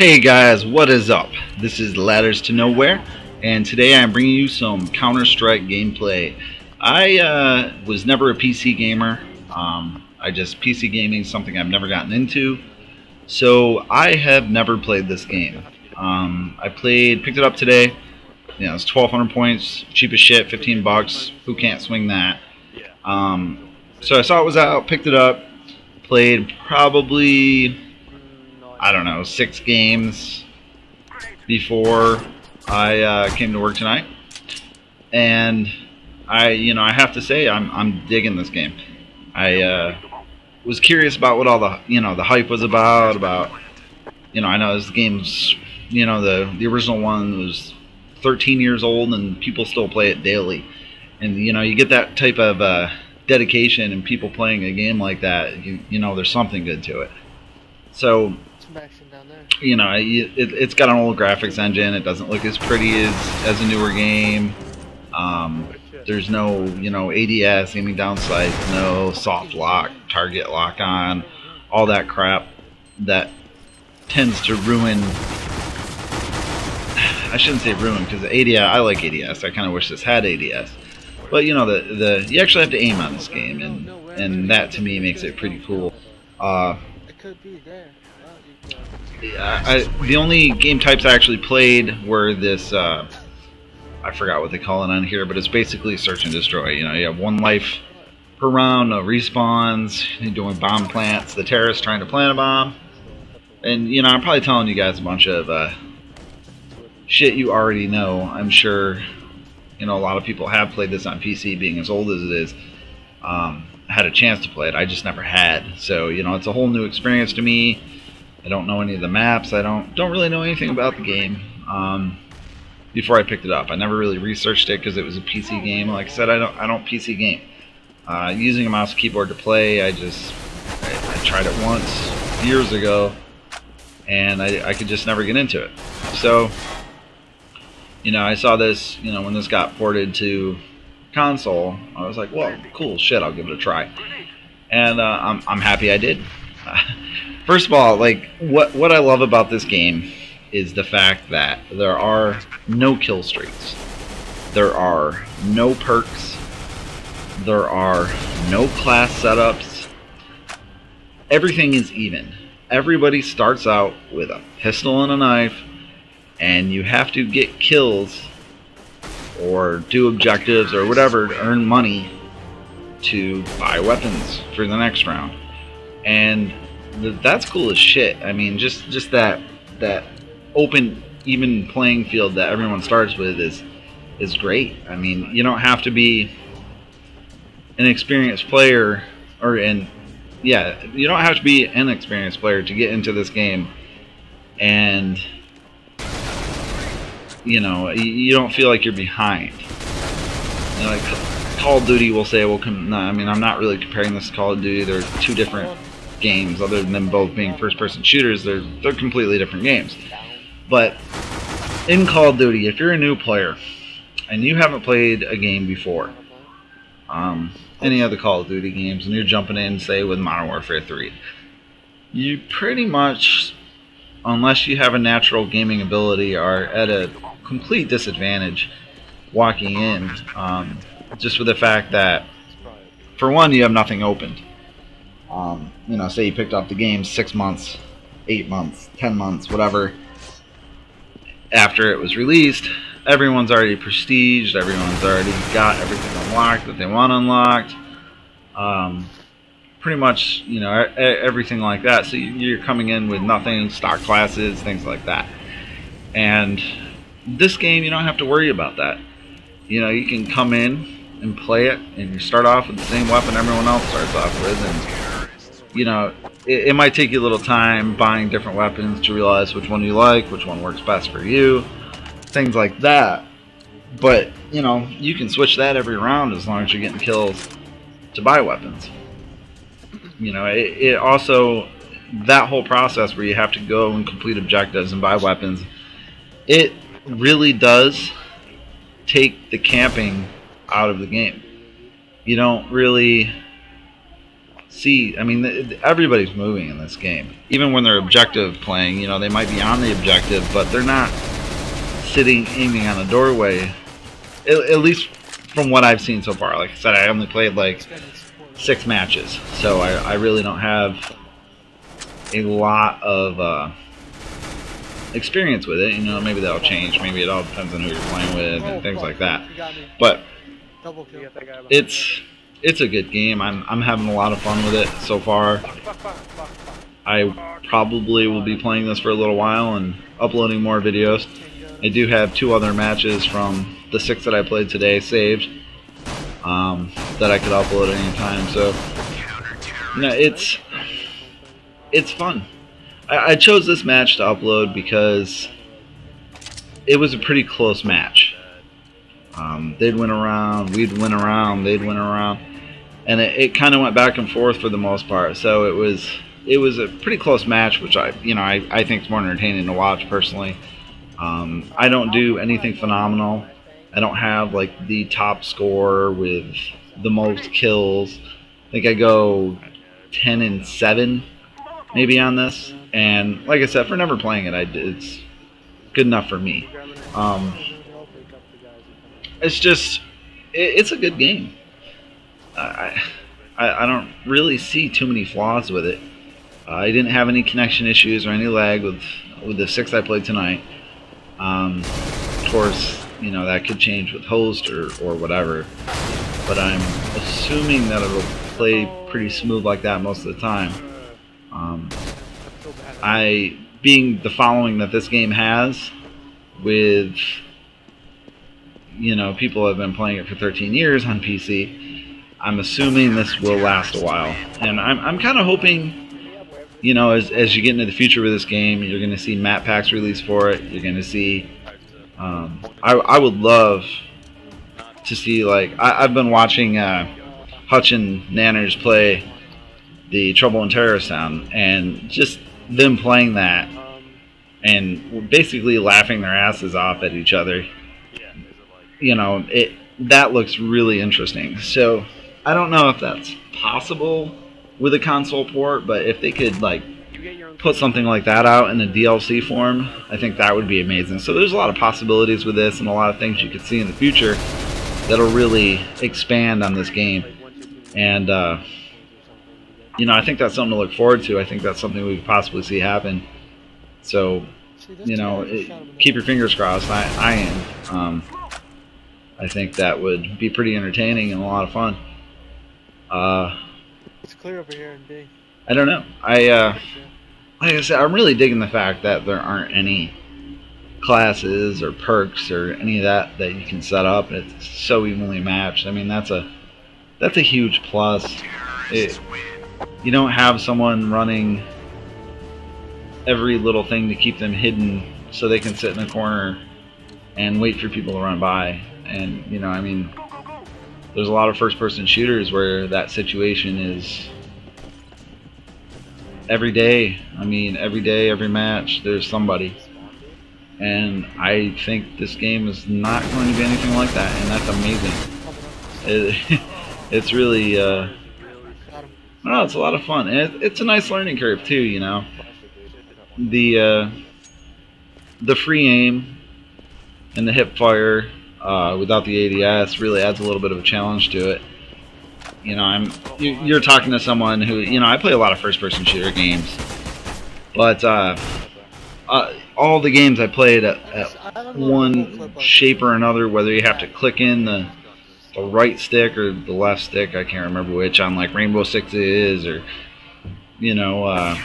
Hey guys, what is up? This is Ladders to Nowhere, and today I'm bringing you some Counter-Strike gameplay. I was never a PC gamer. PC gaming is something I've never gotten into, so I have never played this game. Picked it up today. You know, it's 1,200 points, cheap as shit, 15 bucks. Who can't swing that? So I saw it was out, picked it up, played probably, I don't know, 6 games before I came to work tonight, and I have to say I'm digging this game. I was curious about what all the hype was about. I know this game's the original one was 13 years old and people still play it daily, and you get that type of dedication and people playing a game like that. There's something good to it. So down there. It's got an old graphics engine. It doesn't look as pretty as a newer game. There's no ADS, aiming down sights, no soft lock, target lock on, all that crap that tends to ruin. I shouldn't say ruin, because ADS, I like ADS. I kind of wish this had ADS, but you actually have to aim on this game, and that to me makes it pretty cool. It could be there. The only game types I actually played were this, I forgot what they call it on here, but it's basically search and destroy. You have 1 life per round, no respawns, you're doing bomb plants, the terrorists trying to plant a bomb. And, I'm probably telling you guys a bunch of shit you already know. I'm sure, a lot of people have played this on PC, being as old as it is. Had a chance to play it, I just never had. So, it's a whole new experience to me. I don't know any of the maps. I don't really know anything about the game before I picked it up. I never really researched it because it was a PC game. Like I said, I don't PC game. Using a mouse and keyboard to play, I tried it once years ago, and I could just never get into it. So, I saw this, when this got ported to console, I was like, well, cool, shit, I'll give it a try. And I'm happy I did. First of all, what I love about this game is the fact that there are no kill streaks, there are no perks, there are no class setups. Everything is even. Everybody starts out with a pistol and a knife, and you have to get kills or do objectives or whatever to earn money to buy weapons for the next round. And that's cool as shit. I mean, just that open, even playing field that everyone starts with is great. I mean, you don't have to be an experienced player, you don't have to be an experienced player to get into this game, and you don't feel like you're behind. Like Call of Duty will say, well, I'm not really comparing this to Call of Duty. They're two different games. Other than them both being first-person shooters, they're completely different games. But in Call of Duty, if you're a new player and you haven't played a game before, any of the Call of Duty games, and you're jumping in, say, with Modern Warfare 3, you pretty much, unless you have a natural gaming ability, are at a complete disadvantage walking in, just for the fact that, for one, you have nothing opened. Say you picked up the game 6 months, 8 months, 10 months, whatever, after it was released. Everyone's already prestiged, everyone's already got everything unlocked that they want unlocked, pretty much, everything like that. So you're coming in with nothing, stock classes, things like that. And this game, you don't have to worry about that. You can come in and play it, and you start off with the same weapon everyone else starts off with, and it might take you a little time buying different weapons to realize which one you like, which one works best for you, things like that. But you can switch that every round as long as you're getting kills to buy weapons. It also, that whole process where you have to go and complete objectives and buy weapons, it really does take the camping out of the game. You don't really see. I mean, everybody's moving in this game. Even when they're objective playing, you know, they might be on the objective, but they're not sitting aiming on a doorway. At least from what I've seen so far. Like I said, I only played like 6 matches, so I really don't have a lot of experience with it. You know, maybe that'll change. Maybe it all depends on who you're playing with and things like that. But it's a good game. I'm having a lot of fun with it so far. I probably will be playing this for a little while and uploading more videos. I do have 2 other matches from the 6 that I played today saved that I could upload at any time. So, you know, it's fun. I chose this match to upload because it was a pretty close match. They'd win around, we'd win around, they'd win around, and it kind of went back and forth for the most part. So it was a pretty close match, which I think is more entertaining to watch personally. I don't do anything phenomenal. I don't have like the top score with the most kills. I think I go 10-7 maybe on this, and like I said, for never playing it, it's good enough for me. It's just it's a good game. I don't really see too many flaws with it. I didn't have any connection issues or any lag with the 6 I played tonight. Of course, you know, that could change with host or whatever, but I'm assuming that it'll play pretty smooth like that most of the time. Being the following that this game has, with, you know, people have been playing it for 13 years on PC, I'm assuming this will last a while, and I'm kind of hoping, you know, as you get into the future with this game, you're going to see map packs released for it. You're going to see, I would love to see, like, I've been watching Hutch and Nanners play the Trouble in Terrorstown, and just them playing that and basically laughing their asses off at each other, you know, that looks really interesting. So I don't know if that's possible with a console port, but if they could like put something like that out in a DLC form, I think that would be amazing. So there's a lot of possibilities with this and a lot of things you could see in the future that'll really expand on this game. And you know, I think that's something to look forward to. I think that's something we could possibly see happen. So, you know, keep your fingers crossed. I am. I think that would be pretty entertaining and a lot of fun. It's clear over here in B. I don't know. Like I said, I'm really digging the fact that there aren't any classes or perks or any of that you can set up. It's so evenly matched. I mean, that's a huge plus. You don't have someone running every little thing to keep them hidden so they can sit in a corner and wait for people to run by. And, you know, I mean, there's a lot of first-person shooters where that situation is every day. I mean, every day, every match, there's somebody. And I think this game is not going to be anything like that, and that's amazing. It's really, I don't know, it's a lot of fun. And it's a nice learning curve, too, you know. The free aim and the hip fire without the ADS really adds a little bit of a challenge to it. You know, you're talking to someone who, you know, I play a lot of first-person shooter games, but all the games I played at one shape or another, whether you have to click in the right stick or the left stick, I can't remember which, on like Rainbow Sixes, or, you know,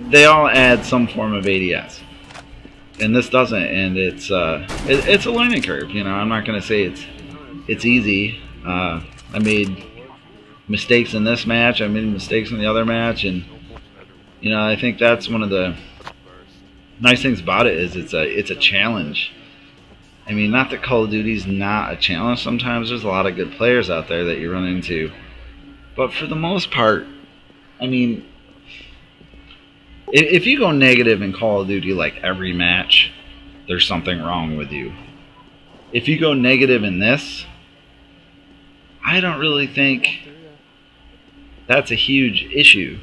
they all add some form of ADS. And this doesn't, and it's a learning curve. You know, I'm not going to say it's easy. I made mistakes in this match. I made mistakes in the other match, and you know, I think that's one of the nice things about it is it's a challenge. I mean, not that Call of Duty's not a challenge. Sometimes there's a lot of good players out there that you run into, but for the most part, I mean, if you go negative in Call of Duty like every match, there's something wrong with you. If you go negative in this, I don't really think that's a huge issue.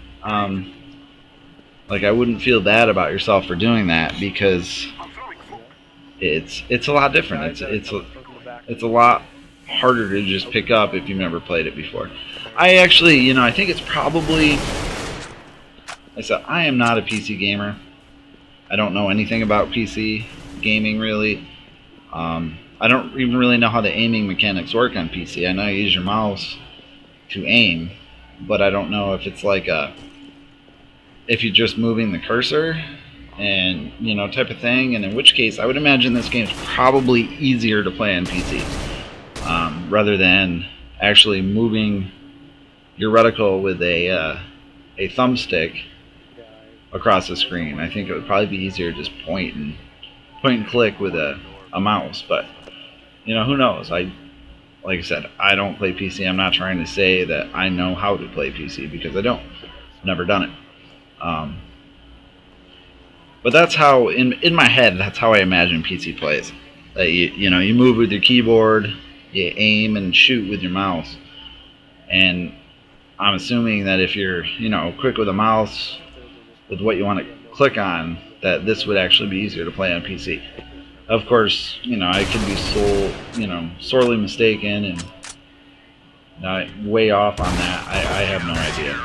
Like, I wouldn't feel bad about yourself for doing that, because it's a lot different. It's a lot harder to just pick up if you've never played it before. I actually, you know, I think it's probably, like I said, I am not a PC gamer. I don't know anything about PC gaming, really. I don't even really know how the aiming mechanics work on PC. I know you use your mouse to aim, but I don't know if it's like if you're just moving the cursor and, you know, type of thing, and in which case I would imagine this game is probably easier to play on PC, rather than actually moving your reticle with a thumbstick across the screen. I think it would probably be easier to just point and click with a mouse, but, you know, who knows? Like I said, I don't play PC. I'm not trying to say that I know how to play PC, because I don't. I've never done it. But that's how, in my head, that's how I imagine PC plays. That you know, you move with your keyboard, you aim and shoot with your mouse. And I'm assuming that if you're, you know, quick with a mouse, with what you want to click on, that this would actually be easier to play on PC. Of course, you know, I could be sorely mistaken and way off on that. I have no idea.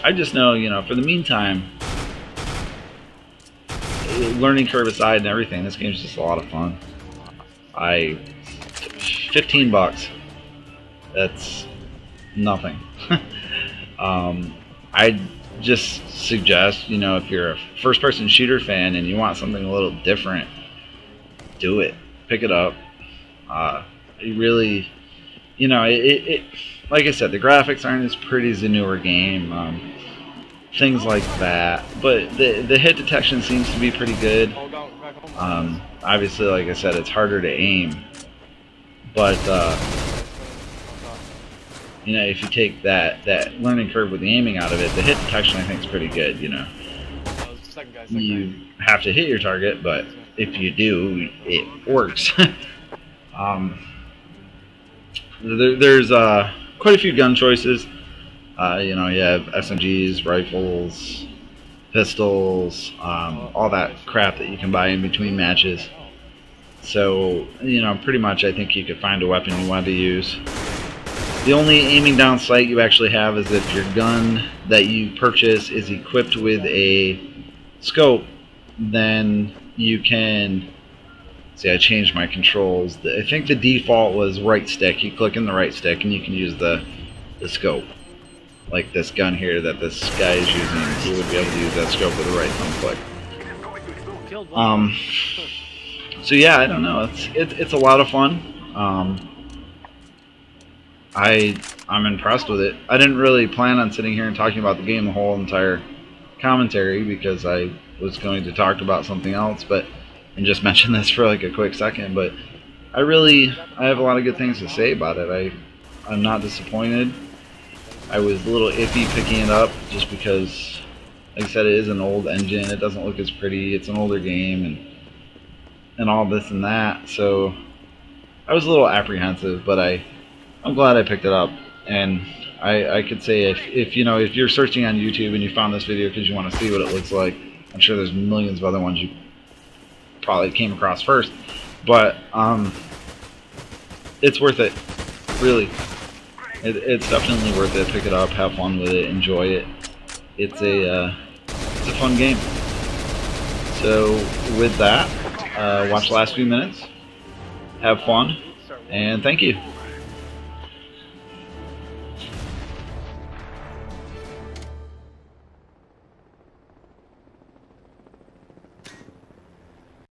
I just know, you know, for the meantime, learning curve aside and everything, this game's just a lot of fun. $15. That's nothing. I just suggest, you know, if you're a first-person shooter fan and you want something a little different, do it. Pick it up. It really, you know, like I said, the graphics aren't as pretty as the newer game. Things like that, but the hit detection seems to be pretty good. Obviously, like I said, it's harder to aim, but you know, if you take that learning curve with the aiming out of it, the hit detection I think is pretty good. You know, you have to hit your target, but if you do, it works. There's quite a few gun choices. You know, you have SMGs, rifles, pistols, all that crap that you can buy in between matches. So, you know, pretty much I think you could find a weapon you want to use. The only aiming down sight you actually have is if your gun that you purchase is equipped with a scope, then you can... See, I changed my controls. I think the default was right stick. You click in the right stick and you can use the scope. Like this gun here that this guy is using, he would be able to use that scope with the right thumb click. So yeah, I don't know. It's a lot of fun. I'm impressed with it. I didn't really plan on sitting here and talking about the game the whole entire commentary, because I was going to talk about something else, and just mention this for like a quick second. But I have a lot of good things to say about it. I'm not disappointed. I was a little iffy picking it up just because, like I said, it is an old engine. It doesn't look as pretty. It's an older game and all this and that. So I was a little apprehensive, but I'm glad I picked it up. And I could say if you know, if you're searching on YouTube and you found this video because you want to see what it looks like, I'm sure there's millions of other ones you probably came across first. But it's worth it, really. It's definitely worth it. Pick it up, have fun with it, enjoy it. It's a fun game. So with that, watch the last few minutes, have fun, and thank you.